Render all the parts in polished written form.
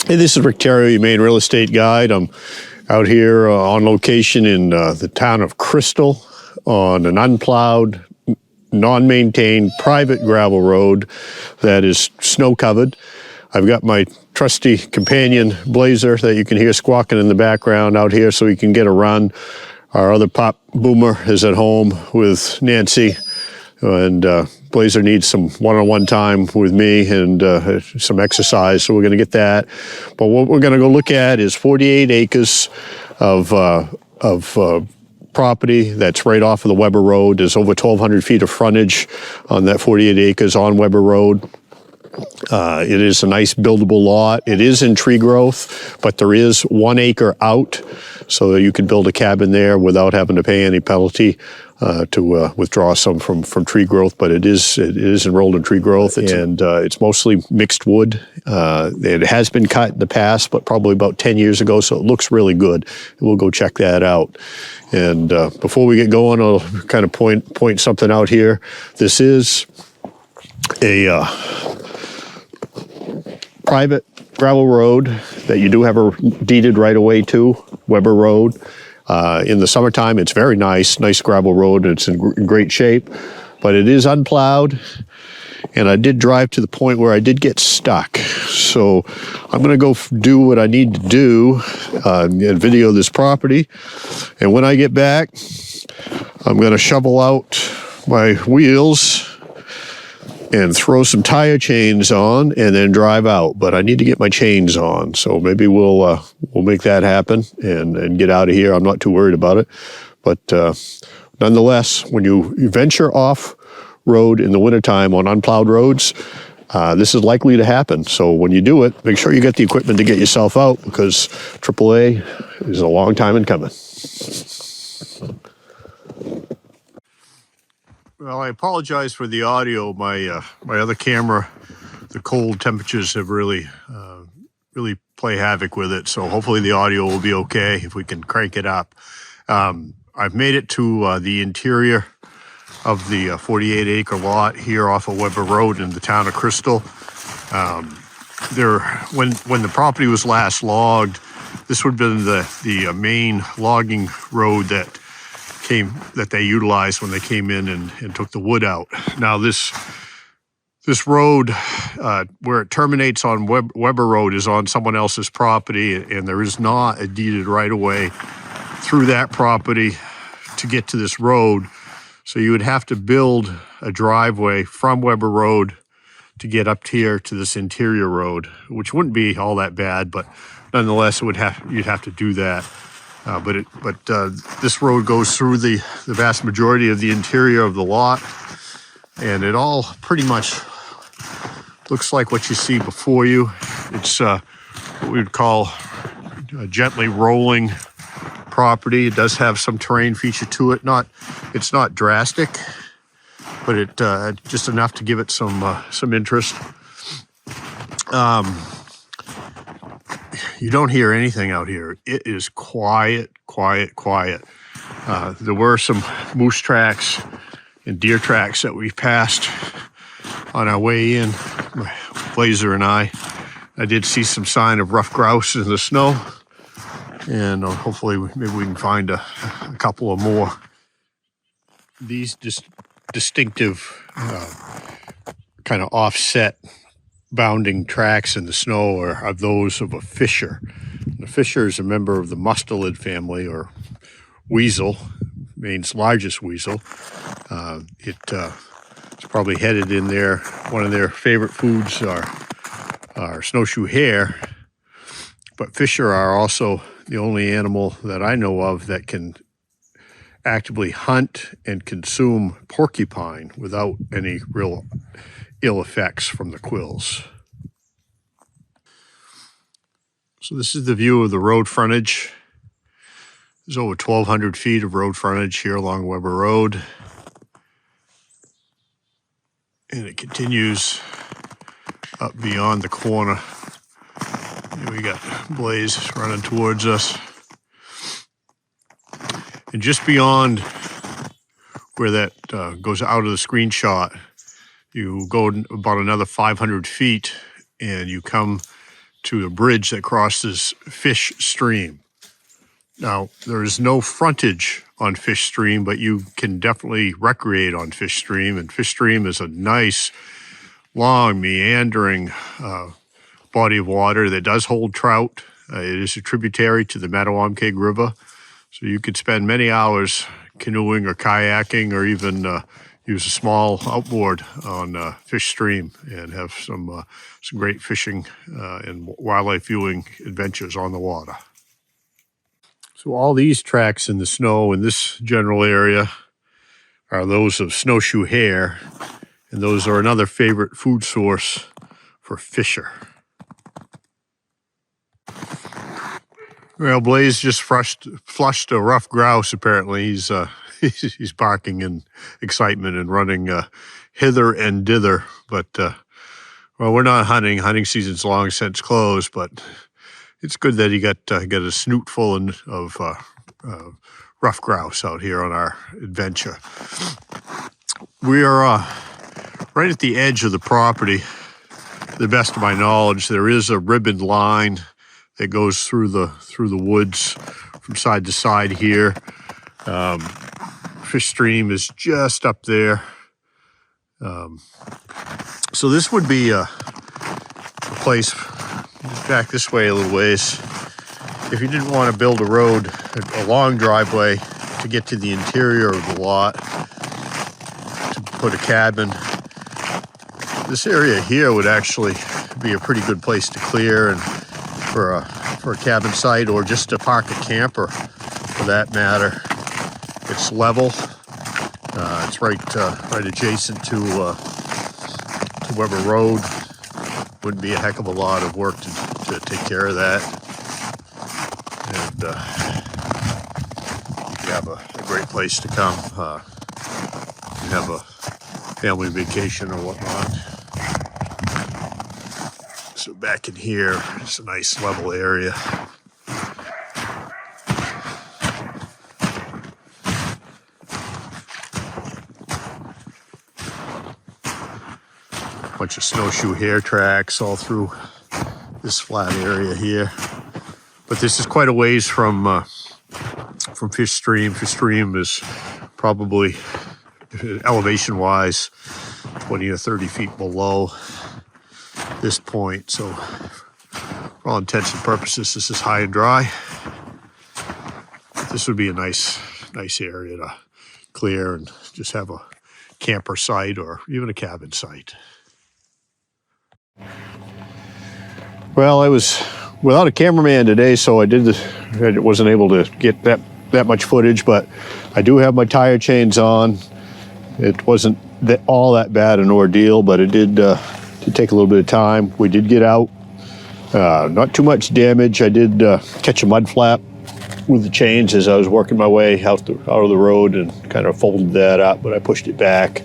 Hey, this is Rick Theriault, your Maine real estate guide. I'm out here on location in the town of Crystal on an unplowed, non-maintained private gravel road that is snow covered. I've got my trusty companion Blazer that you can hear squawking in the background out here so he can get a run. Our other pop Boomer is at home with Nancy, and Blazer needs some one-on-one time with me and some exercise, so we're going to get that. But what we're going to go look at is 48 acres of property that's right off of the Weber Road. There's over 1,200 feet of frontage on that 48 acres on Weber Road. It is a nice buildable lot. It is in tree growth, but there is 1 acre out, so that you can build a cabin there without having to pay any penalty to withdraw some from tree growth. But it is enrolled in tree growth, and it's mostly mixed wood. It has been cut in the past, but probably about 10 years ago, so it looks really good. We'll go check that out. And before we get going, I'll kind of point something out here. This is a private gravel road that you do have a deeded right away to, Weber Road. In the summertime, it's very nice gravel road. It's in great shape, but it is unplowed. And I did drive to the point where I did get stuck. So I'm gonna go do what I need to do and video this property. And when I get back, I'm gonna shovel out my wheels and throw some tire chains on and then drive out. But I need to get my chains on, so maybe we'll make that happen and get out of here. I'm not too worried about it. But nonetheless, when you venture off road in the wintertime on unplowed roads, this is likely to happen. So when you do it, make sure you get the equipment to get yourself out, because AAA is a long time in coming. Well, I apologize for the audio. My other camera, the cold temperatures have really play havoc with it. So hopefully the audio will be okay if we can crank it up. I've made it to the interior of the 48 acre lot here off of Weber Road in the town of Crystal. When the property was last logged, this would have been the main logging road that they utilized when they came in and took the wood out. Now this road, where it terminates on Weber Road, is on someone else's property, and there is not a deeded right-of-way through that property to get to this road. So you would have to build a driveway from Weber Road to get up here to this interior road, which wouldn't be all that bad, but nonetheless, you'd have to do that. But this road goes through the vast majority of the interior of the lot, and it all pretty much looks like what you see before you. It's what we would call a gently rolling property. It does have some terrain feature to it. It's not drastic, but it just enough to give it some interest. You don't hear anything out here. It is quiet, quiet, quiet. There were some moose tracks and deer tracks that we passed on our way in, my Blazer and I. I did see some sign of rough grouse in the snow, and hopefully maybe we can find a couple of more. These distinctive kind of offset bounding tracks in the snow are those of a fisher. The fisher is a member of the mustelid family, or weasel, Maine's largest weasel. It's probably headed in there. One of their favorite foods are snowshoe hare, but fisher are also the only animal that I know of that can actively hunt and consume porcupine without any real ill effects from the quills. So this is the view of the road frontage. There's over 1,200 feet of road frontage here along Weber Road. And it continues up beyond the corner. And we got Blaze running towards us. And just beyond where that goes out of the screenshot, you go about another 500 feet and you come to a bridge that crosses Fish Stream. Now, there is no frontage on Fish Stream, but you can definitely recreate on Fish Stream. And Fish Stream is a nice, long, meandering body of water that does hold trout. It is a tributary to the Mattawamkeag River. So you could spend many hours canoeing or kayaking, or even use a small outboard on Fish Stream and have some great fishing and wildlife viewing adventures on the water. So all these tracks in the snow in this general area are those of snowshoe hare, and those are another favorite food source for fisher. Well, Blaze just flushed a rough grouse. Apparently, he's barking in excitement and running hither and dither. But well, we're not hunting. Hunting season's long since closed, but it's good that he got a snoot full of rough grouse out here on our adventure. We are right at the edge of the property. To the best of my knowledge, there is a ribbon line that goes through the woods from side to side here. Fish Stream is just up there. So this would be a place back this way a little ways. If you didn't want to build a road, a long driveway to get to the interior of the lot, to put a cabin, this area here would actually be a pretty good place to clear and for a cabin site, or just to park a camper for that matter. It's level. It's right adjacent to Weber Road. Wouldn't be a heck of a lot of work to take care of that. And you have a great place to come. You have a family vacation or whatnot. So back in here, it's a nice level area. Bunch of snowshoe hare tracks all through this flat area here. But this is quite a ways from Fish Stream. Fish Stream is probably, elevation-wise, 20 or 30 feet below this point. So for all intents and purposes, this is high and dry. This would be a nice area to clear and just have a camper site or even a cabin site. Well, I was without a cameraman today, so I wasn't able to get that much footage, but I do have my tire chains on. It wasn't all that bad an ordeal, but it did take a little bit of time. We did get out. Not too much damage. I did catch a mud flap with the chains as I was working my way out of the road and kind of folded that up, but I pushed it back.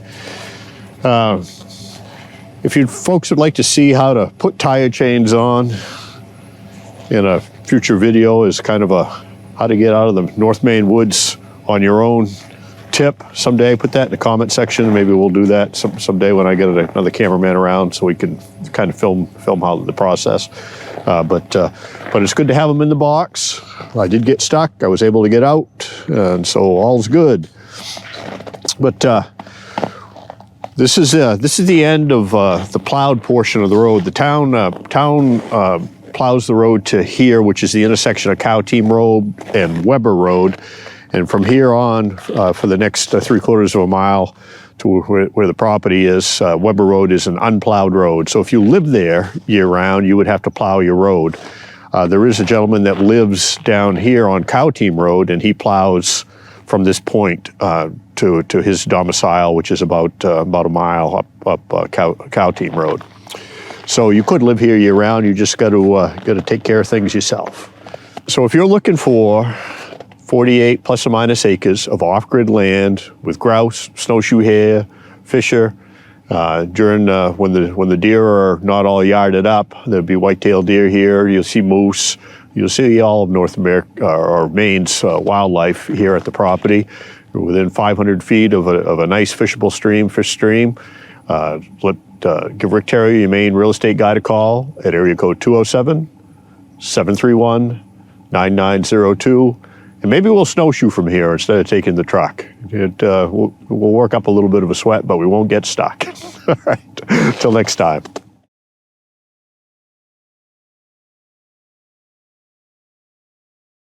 If you folks would like to see how to put tire chains on in a future video, is kind of how to get out of the North Maine woods on your own tip someday, put that in the comment section. Maybe we'll do that someday when I get another cameraman around, so we can kind of film how the process. But it's good to have them in the box. I did get stuck. I was able to get out, and so all's good. But this is the end of the plowed portion of the road. The town plows the road to here, which is the intersection of Cow Team Road and Weber Road. And from here on, for the next 3/4 of a mile to where the property is, Weber Road is an unplowed road. So if you live there year round, you would have to plow your road. There is a gentleman that lives down here on Cow Team Road, and he plows from this point to his domicile, which is about a mile up Cow Team Road. So you could live here year round. You just got to take care of things yourself. So if you're looking for 48 plus or minus acres of off-grid land with grouse, snowshoe hare, fisher, during when the deer are not all yarded up, there'll be white-tailed deer here. You'll see moose. You'll see all of North America or Maine's wildlife here at the property. We're within 500 feet of a nice fishable stream, Fish Stream. give Rick Terry, your Maine real estate guy, a call at area code 207-731-9902. And maybe we'll snowshoe from here instead of taking the truck. We'll work up a little bit of a sweat, but we won't get stuck. All right, till next time.